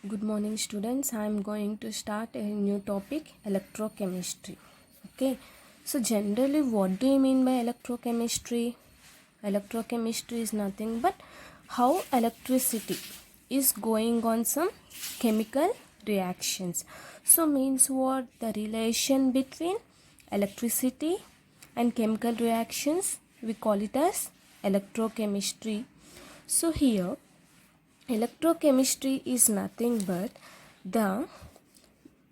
Good morning, students. I am going to start a new topic, electrochemistry. Okay, so generally, what do you mean by electrochemistry? Electrochemistry is nothing but how electricity is going on some chemical reactions. So, means what? The relation between electricity and chemical reactions, we call it as electrochemistry. So, here electrochemistry is nothing but the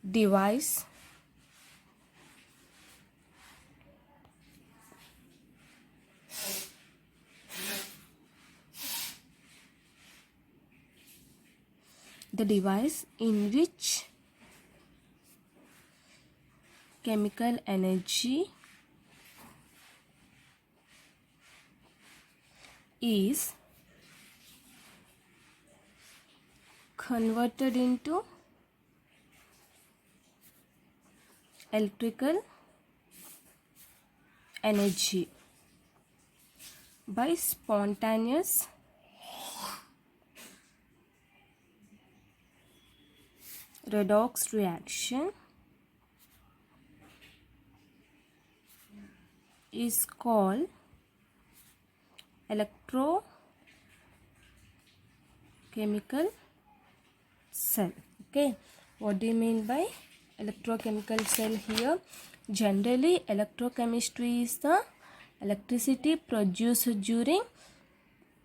device in which chemical energy is converted into electrical energy by spontaneous redox reaction is called electrochemical cell. Okay, what do you mean by electrochemical cell here? Generally, electrochemistry is the electricity produced during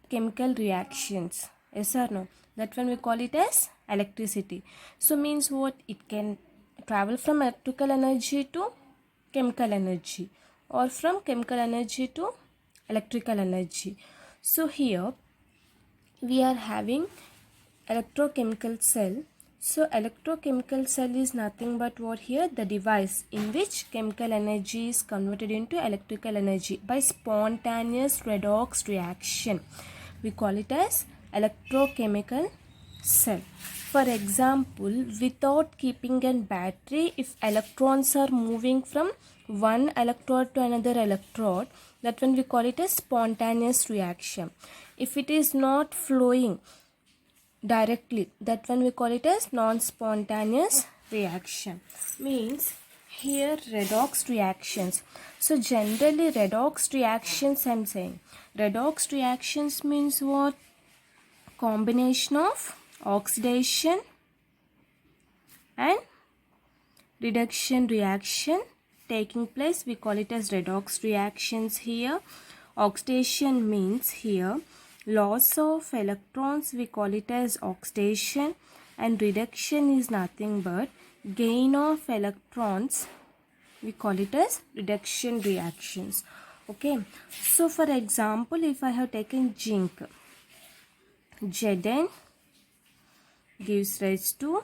chemical reactions. Yes or no? That one we call it as electricity. So means what? It can travel from electrical energy to chemical energy or from chemical energy to electrical energy. So here we are having electrochemical cell. So electrochemical cell is nothing but what here? The device in which chemical energy is converted into electrical energy by spontaneous redox reaction. We call it as electrochemical cell. For example, without keeping a battery, if electrons are moving from one electrode to another electrode, that one we call it as spontaneous reaction. If it is not flowing directly, that one we call it as non-spontaneous reaction. Means here redox reactions. So generally redox reactions, I'm saying redox reactions means what? Combination of oxidation and reduction reaction taking place. We call it as redox reactions here. Oxidation means here loss of electrons, we call it as oxidation, and reduction is nothing but gain of electrons, we call it as reduction reactions. Okay, so for example, if I have taken zinc, Zn gives rise to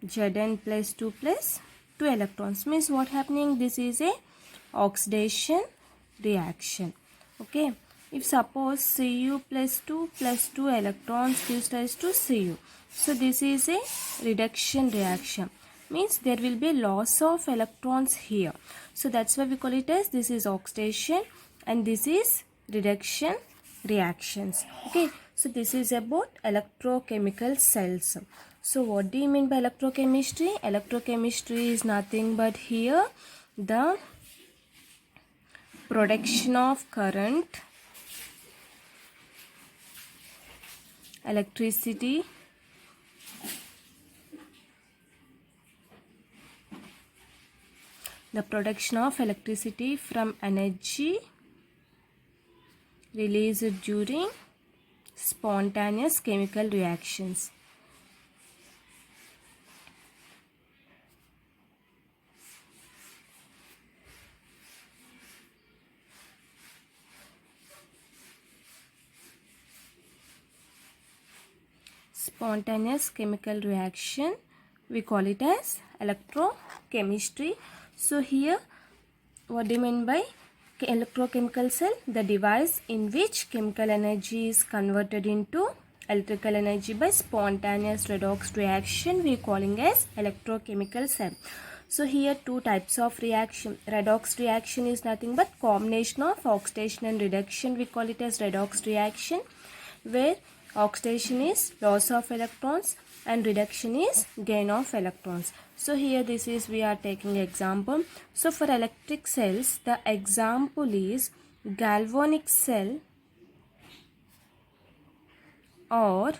Zn plus 2 plus 2 electrons. Means what happening? This is a oxidation reaction. Okay, if suppose Cu plus 2 electrons gives rise to Cu, so this is a reduction reaction. Means there will be loss of electrons here. So that's why we call it as this is oxidation and this is reduction reactions. Okay, so this is about electrochemical cells. So what do you mean by electrochemistry? Electrochemistry is nothing but here the production of current, electricity, the production of electricity from energy released during spontaneous chemical reactions. Spontaneous chemical reaction, we call it as electrochemistry. So here what do you mean by electrochemical cell? The device in which chemical energy is converted into electrical energy by spontaneous redox reaction, we are calling as electrochemical cell. So here two types of reaction. Redox reaction is nothing but combination of oxidation and reduction, we call it as redox reaction, where oxidation is loss of electrons and reduction is gain of electrons. So here this is we are taking example. So for electric cells, the example is galvanic cell or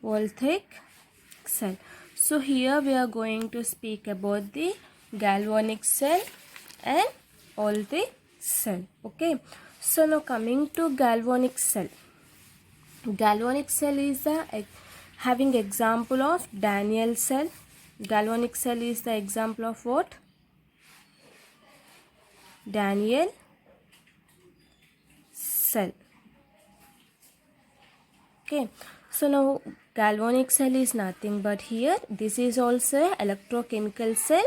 voltaic cell. So here we are going to speak about the galvanic cell and voltaic cell. Okay. So now coming to galvanic cell. Galvanic cell is the having example of Daniell cell. Galvanic cell is the example of what? Daniell cell. Okay. So now galvanic cell is nothing but here this is also electrochemical cell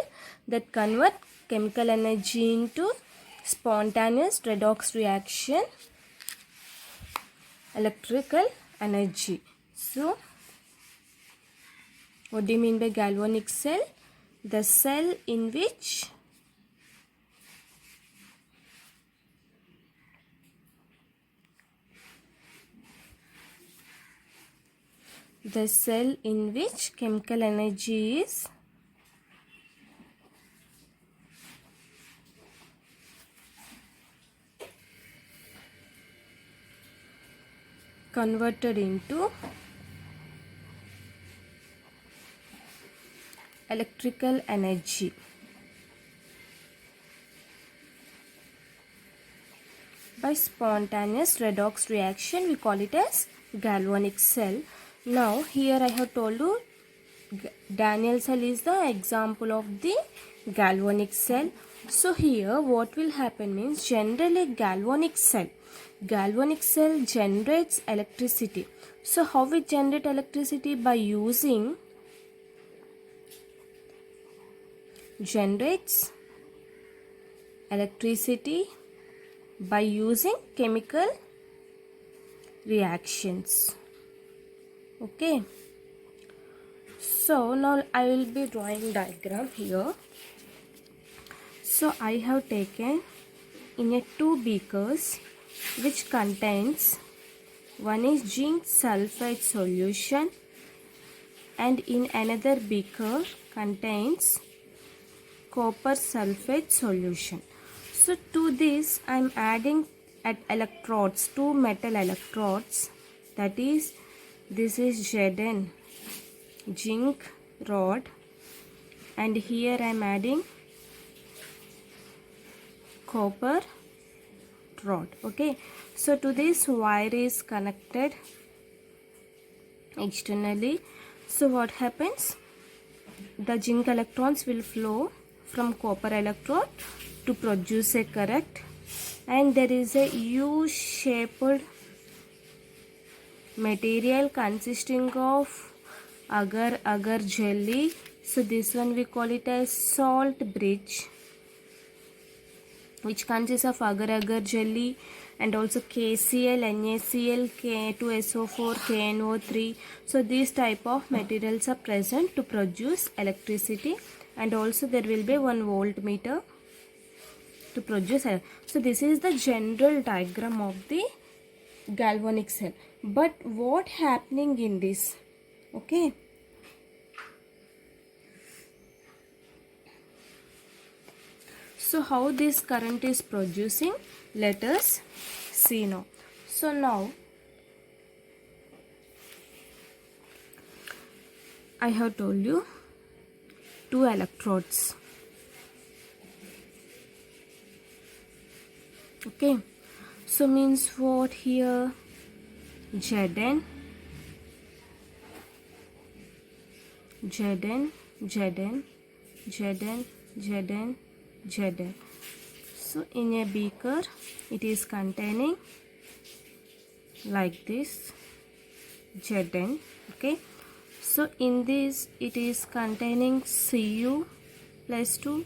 that convert chemical energy into spontaneous redox reaction electrical energy. So what do you mean by galvanic cell? The cell in which chemical energy is converted into electrical energy. By spontaneous redox reaction, we call it as galvanic cell. Now here I have told you Daniell cell is the example of the galvanic cell. So here what will happen means generally galvanic cell generates electricity. So how we generate electricity? By using generates electricity by using chemical reactions. Okay. So now I will be drawing diagram here. So I have taken in a 2 beakers which contains one is zinc sulfide solution and in another beaker contains copper sulfate solution. So to this I am adding at electrodes, 2 metal electrodes, that is this is Zn zinc rod and here I am adding copper rod. Okay, so to this wire is connected externally. So what happens? The zinc electrons will flow from copper electrode to produce a current and there is a U-shaped material consisting of agar jelly. So this one we call it as salt bridge, which consists of agar jelly and also KCl, NaCl, K2SO4, KNO3. So these type of materials are present to produce electricity and also there will be one voltmeter to produce. So this is the general diagram of the galvanic cell. But what happening in this? Okay. So how this current is producing? Let us see now. So now I have told you 2 electrodes. Okay. So means what here? Zn, Zn, Zn, Zn, Zn, Zn. So in a beaker it is containing like this Zn. Okay. So in this it is containing Cu plus 2,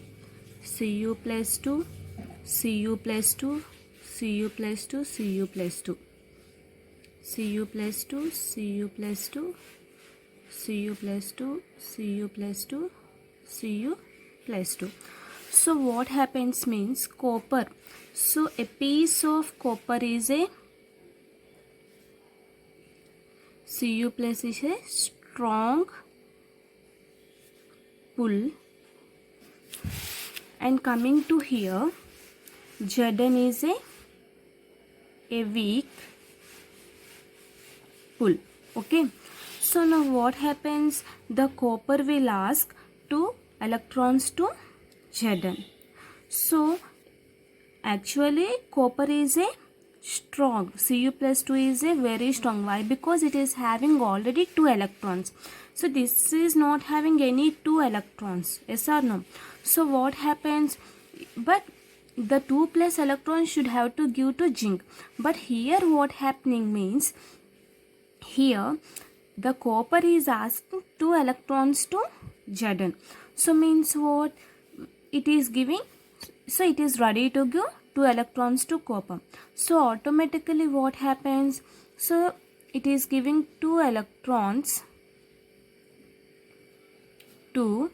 Cu plus 2, Cu plus 2, Cu plus 2, Cu plus 2, Cu plus 2, Cu plus 2, Cu plus 2, Cu plus 2, Cu plus 2. So what happens means copper. So a piece of copper is a Cu plus is a strong pull, and coming to here, Zn is a weak pull. Okay, so now what happens? The copper will ask 2 electrons to Zn. So actually copper is a strong, Cu plus 2 is a very strong. Why? Because it is having already 2 electrons. So this is not having any 2 electrons. Yes or no? So what happens? But the 2 plus electrons should have to give to zinc. But here what happening means, here the copper is asking 2 electrons to Zn. So means what? It is giving, so it is ready to give 2 electrons to copper. So automatically what happens? So it is giving 2 electrons to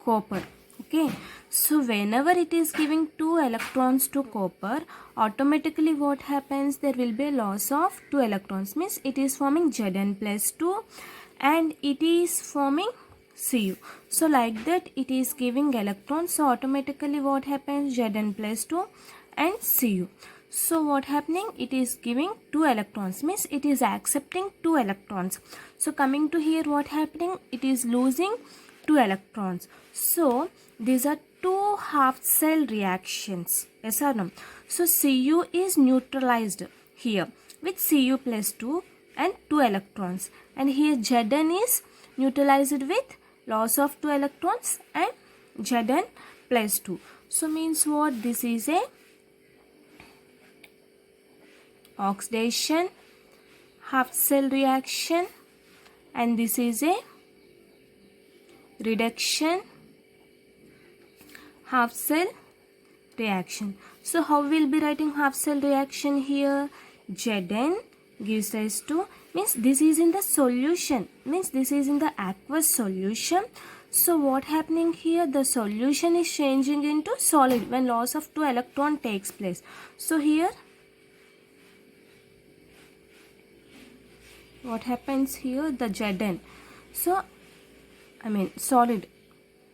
copper. Okay, so whenever it is giving 2 electrons to copper, automatically what happens? There will be a loss of 2 electrons, means it is forming Zn plus 2 and it is forming Cu. So like that it is giving electrons, so automatically what happens? Zn plus 2 and Cu. So what happening? It is giving 2 electrons, means it is accepting 2 electrons. So coming to here, what happening? It is losing 2 electrons. So these are 2 half cell reactions. Yes or no? So Cu is neutralized here with Cu plus 2 and 2 electrons, and here Zn is neutralized with loss of 2 electrons and Zn plus 2. So means what? This is a oxidation half cell reaction and this is a reduction half cell reaction. So how we will be writing half cell reaction here? Zn gives rise to, means this is in the solution, means this is in the aqueous solution. So what happening here? The solution is changing into solid when loss of 2 electron takes place. So here what happens here? The Zn, so I mean solid,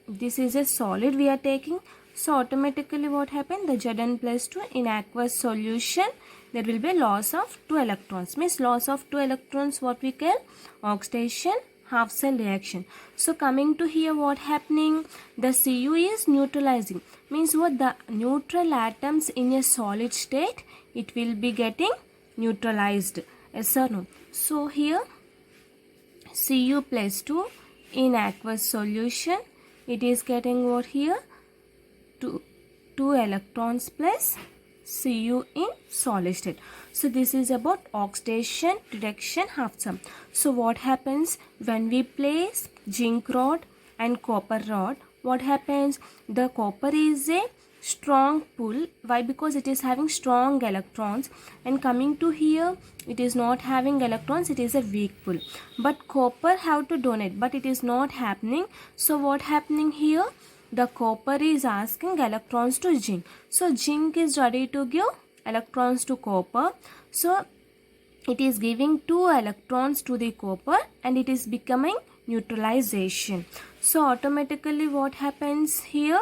this is a solid we are taking, so automatically what happened? The Zn plus 2 in aqueous solution, there will be loss of 2 electrons, means loss of 2 electrons, what we call oxidation half cell reaction. So coming to here, what happening? The Cu is neutralizing, means what? The neutral atoms in a solid state, it will be getting neutralized. Yes or no? So here Cu plus 2 in aqueous solution, it is getting what here? 2 electrons plus Cu in solid state. So this is about oxidation reduction half cell. So what happens when we place zinc rod and copper rod? What happens? The copper is a strong pull. Why? Because it is having strong electrons, and coming to here, it is not having electrons, it is a weak pull. But copper have to donate, but it is not happening. So what happening here? The copper is asking electrons to zinc. So zinc is ready to give electrons to copper. So it is giving 2 electrons to the copper and it is becoming neutralization. So automatically what happens here?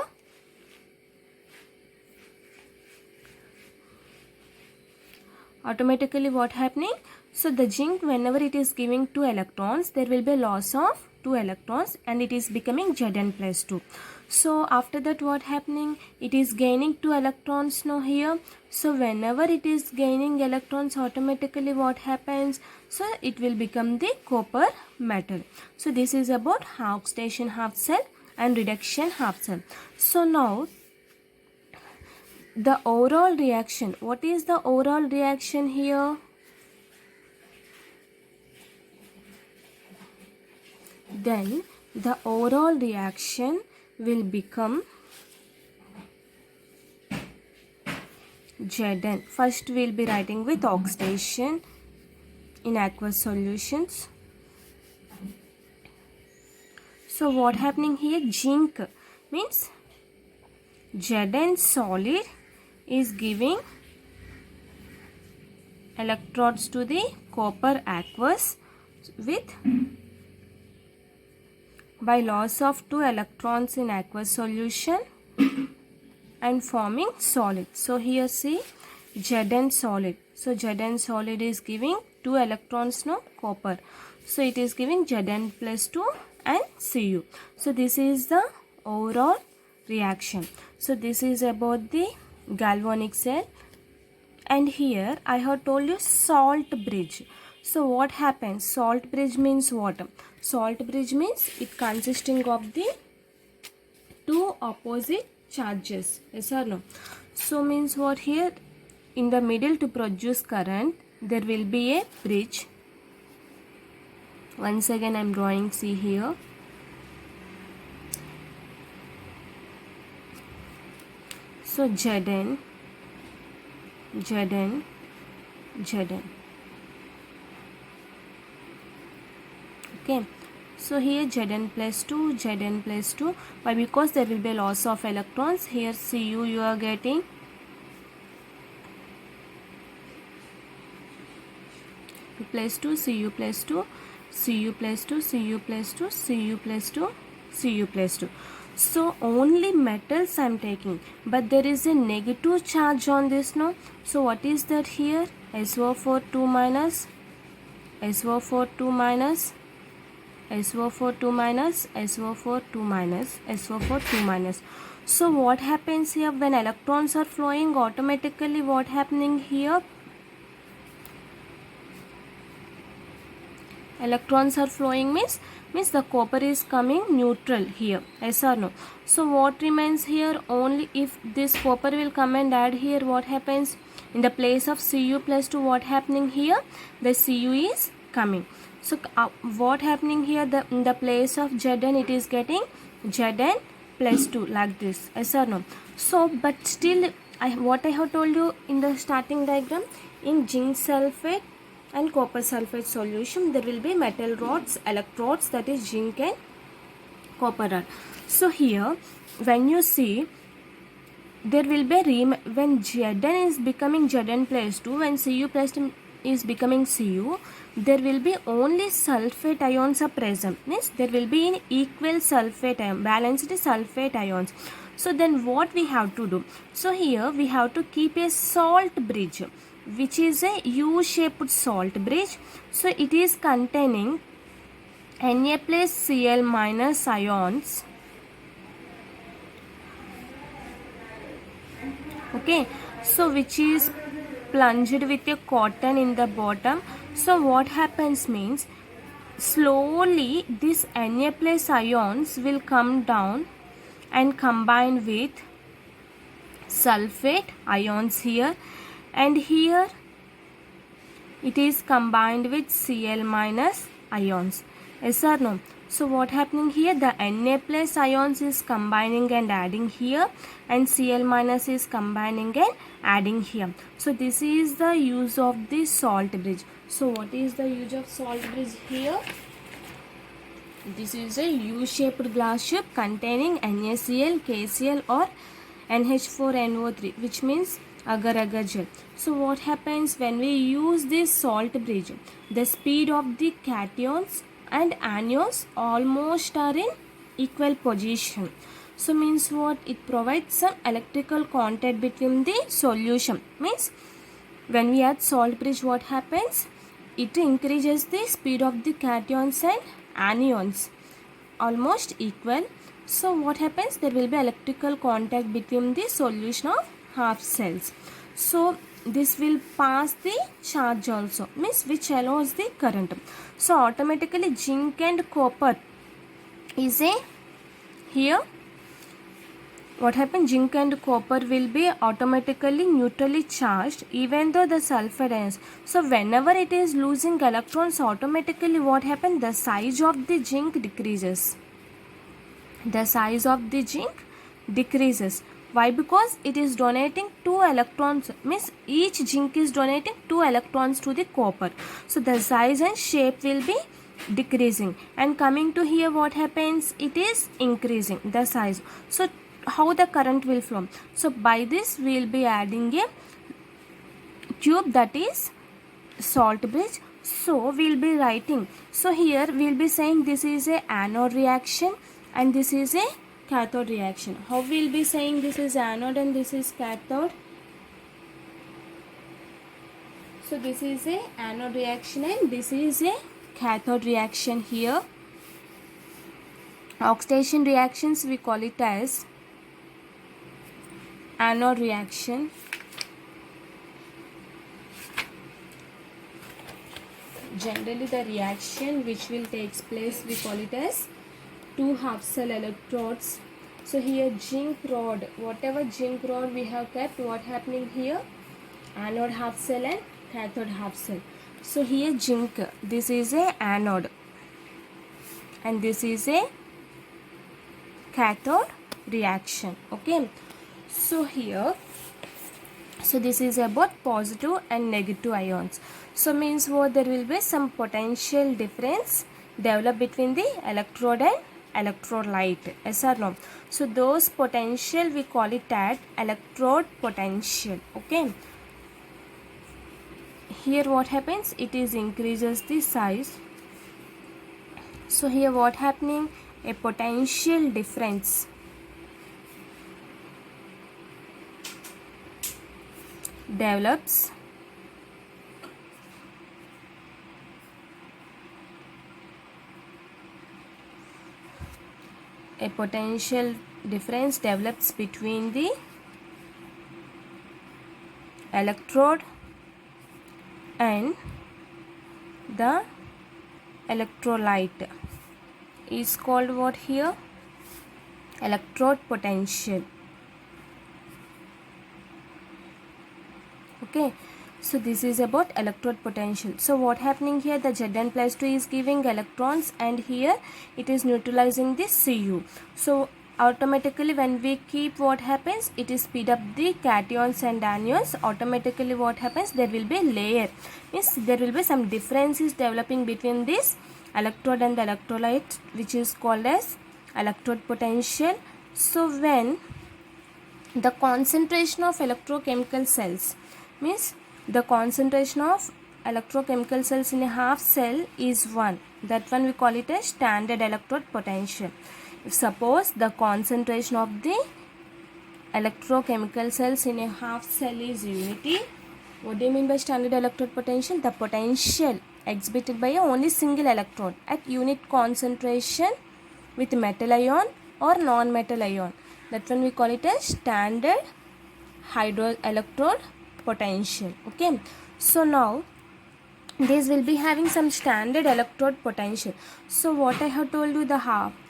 Automatically what happening? So the zinc, whenever it is giving 2 electrons, there will be loss of 2 electrons and it is becoming Zn plus 2. So after that what happening? It is gaining 2 electrons now here. So whenever it is gaining electrons, automatically what happens? So it will become the copper metal. So this is about oxidation half cell and reduction half cell. So now the overall reaction, what is the overall reaction here? Then the overall reaction will become Zn. First we will be writing with oxidation in aqueous solutions. So what happening here? Zinc means Zn solid is giving electrodes to the copper aqueous. with by loss of 2 electrons in aqueous solution and forming solid. So here see Zn solid. So Zn solid is giving 2 electrons, no, copper. So it is giving Zn plus 2 and Cu. So this is the overall reaction. So this is about the galvanic cell. And here I have told you salt bridge. So what happens? Salt bridge means what? Salt bridge means it consisting of the two opposite charges. Yes or no? So means what here? In the middle to produce current, there will be a bridge. Once again I am drawing, see here. So Zn. Okay. So here Zn plus 2. Why? Because there will be a loss of electrons. Here Cu you are getting plus 2, Cu plus 2, Cu plus 2, Cu plus 2, Cu plus 2, Cu plus 2. So only metals I am taking, but there is a negative charge on this, no? So what is that here? SO4 2 minus, SO4 2 minus, SO4 2 minus, SO4 2 minus, SO4 2 minus. So what happens here when electrons are flowing? Automatically what happening here? Electrons are flowing means the copper is coming neutral here. Yes or no? So what remains here? Only if this copper will come and add here, what happens? In the place of Cu plus 2, what happening here? The Cu is coming. So what happening here? In the place of Zn, it is getting Zn plus 2 like this. Yes or no? So but still what I have told you in the starting diagram, in zinc sulfate and copper sulfate solution, there will be metal rods, electrodes, that is zinc and copper rod. So here when you see, there will be when Zn is becoming Zn plus 2, when Cu plus 2 is becoming Cu, there will be only sulfate ions are present. Means there will be in equal sulfate ion, balanced sulfate ions. So then what we have to do? So here we have to keep a salt bridge, which is a U-shaped salt bridge. So it is containing Na plus Cl minus ions. Okay, so which is plunged with a cotton in the bottom. So what happens means, slowly this Na plus ions will come down and combine with sulfate ions here, and here it is combined with Cl minus ions. Yes or no? So what happening here? The Na plus ions is combining and adding here, and Cl minus is combining and adding here. So this is the use of the salt bridge. So what is the use of salt bridge here? This is a U-shaped glass tube containing NaCl, KCl or NH4NO3, which means agar-agar gel. So what happens when we use this salt bridge? The speed of the cations and anions almost are in equal position. So means what? It provides some electrical contact between the solution. Means when we add salt bridge, what happens? It increases the speed of the cations and anions almost equal. So what happens? There will be electrical contact between the solution of half cells. So this will pass the charge also, means which allows the current. So automatically zinc and copper is a, here what happens, zinc and copper will be automatically neutrally charged even though the sulfide ions. So whenever it is losing electrons, automatically what happens? The size of the zinc decreases. The size of the zinc decreases. Why? Because it is donating 2 electrons, means each zinc is donating 2 electrons to the copper. So the size and shape will be decreasing, and coming to here what happens? It is increasing the size. So how the current will flow? So by this we will be adding a tube, that is salt bridge. So we'll be writing, so here we'll be saying this is a anode reaction and this is a cathode reaction. How we'll be saying this is anode and this is cathode? So this is a anode reaction and this is a cathode reaction. Here oxidation reactions we call it as anode reaction. Generally the reaction which will takes place we call it as two half cell electrodes. So here zinc rod, whatever zinc rod we have kept, what happening here? Anode half cell and cathode half cell. So here zinc, this is a anode and this is a cathode reaction. Okay, so here, so this is about positive and negative ions. So means what, there will be some potential difference developed between the electrode and electrolyte. Yes or no? So those potential we call it as electrode potential. Okay. Here what happens? It is increases the size. So here what happening? A potential difference develops between the electrode and the electrolyte is called what here? Electrode potential. Okay, so this is about electrode potential. So what happening here? The Zn plus 2 is giving electrons and here it is neutralizing the Cu. So automatically when we keep, what happens? It is speed up the cations and anions. Automatically what happens? There will be layer. Means there will be some differences developing between this electrode and the electrolyte, which is called as electrode potential. So when the concentration of electrochemical cells, means the concentration of electrochemical cells in a half cell is 1, that one we call it as standard electrode potential. If suppose the concentration of the electrochemical cells in a half cell is unity, what do you mean by standard electrode potential? The potential exhibited by a only single electrode at unit concentration with metal ion or non-metal ion, that one we call it as standard hydroelectrode potential. Okay, so now this will be having some standard electrode potential. So what I have told you, the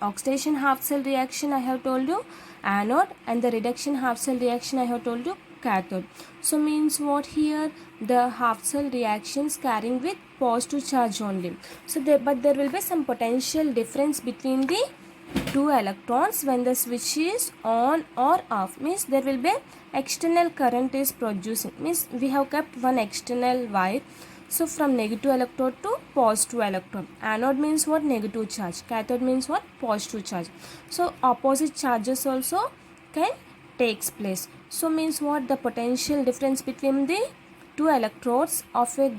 oxidation half cell reaction I have told you anode, and the reduction half cell reaction I have told you cathode. So means what here? The half cell reactions carrying with positive charge only. So but there will be some potential difference between the two electrons when the switch is on or off. Means there will be external current is producing. Means we have kept one external wire. So from negative electrode to positive electrode. Anode means what? Negative charge. Cathode means what? Positive charge. So opposite charges also can takes place. So means what? The potential difference between the two electrodes of a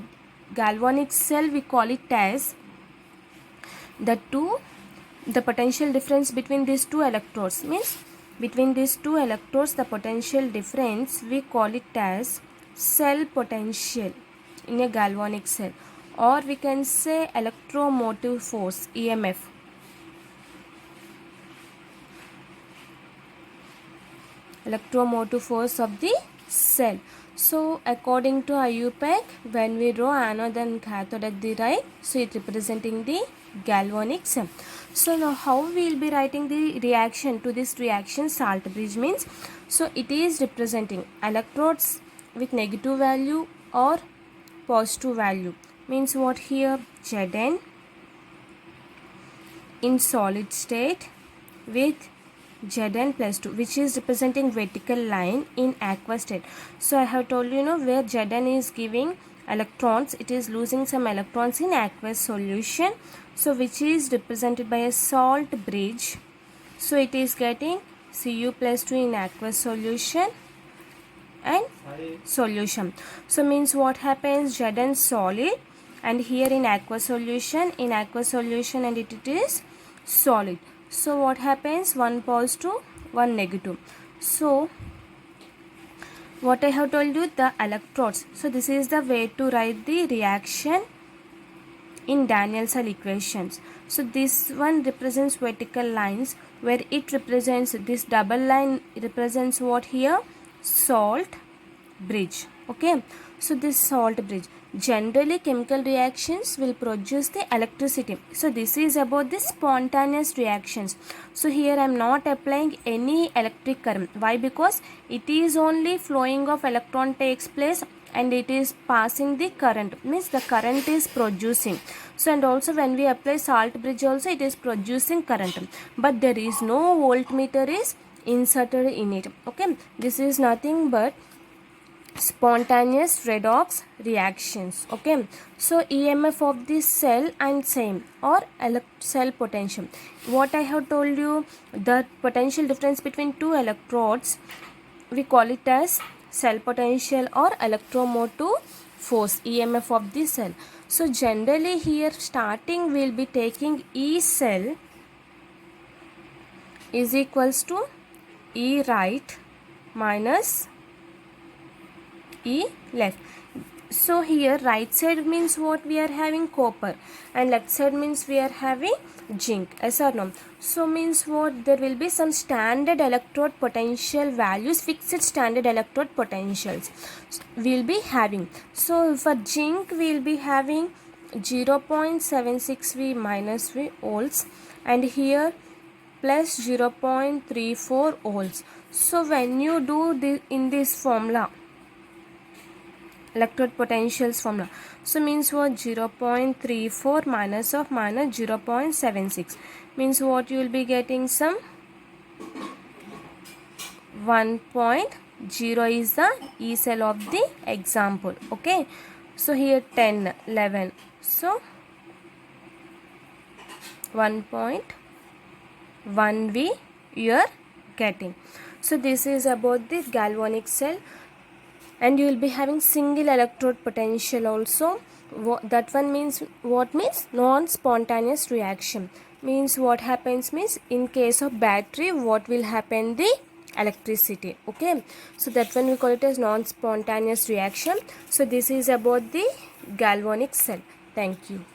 galvanic cell we call it as the potential difference between these two electrodes, means between these two electrodes the potential difference we call it as cell potential in a galvanic cell, or we can say electromotive force, EMF. Electromotive force of the cell. So according to IUPAC, when we draw anode and cathode at the right, so it representing the galvanic cell. So now how we will be writing the reaction to this reaction? Salt bridge means, so it is representing electrodes with negative value or positive value. Means what here? Zn in solid state with Zn plus 2, which is representing vertical line in aqueous state. So I have told you, where Zn is giving electrons, it is losing some electrons in aqueous solution. So which is represented by a salt bridge. So it is getting Cu plus 2 in aqueous solution and solution. So means what happens? Zn solid and here in aqueous solution, and it is solid. So what happens? One positive, one negative. So what I have told you, the electrodes. So this is the way to write the reaction in Daniell-Cell equations. So this one represents vertical lines, where it represents, this double line represents what here? Salt bridge. Okay, so this salt bridge, generally chemical reactions will produce the electricity. So this is about the spontaneous reactions. So here I am not applying any electric current. Why? Because it is only flowing of electron takes place and it is passing the current, means the current is producing. So and also when we apply salt bridge also, it is producing current, but there is no voltmeter is inserted in it. Okay, this is nothing but spontaneous redox reactions. Okay, so EMF of this cell and same, or cell potential. What I have told you, the potential difference between two electrodes, we call it as cell potential or electromotive force, EMF of the cell. So generally here starting we will be taking E cell is equals to E right minus E left. So here right side means what? We are having copper, and left side means we are having zinc. Yes or no? So means what? There will be some standard electrode potential values, fixed standard electrode potentials we will be having. So for zinc we will be having 0.76 V minus V volts, and here plus 0.34 volts. So when you do this in this formula, electrode potentials formula, so means what? 0.34 minus of minus 0.76 means what? You will be getting some 1.0 is the E cell of the example. Okay, so here 10, 11, so 1.1 V you are getting. So this is about the galvanic cell, and you will be having single electrode potential also. That one means what? Means non-spontaneous reaction. Means what happens means in case of battery, what will happen? The electricity. Okay, so that one we call it as non-spontaneous reaction. So this is about the galvanic cell. Thank you.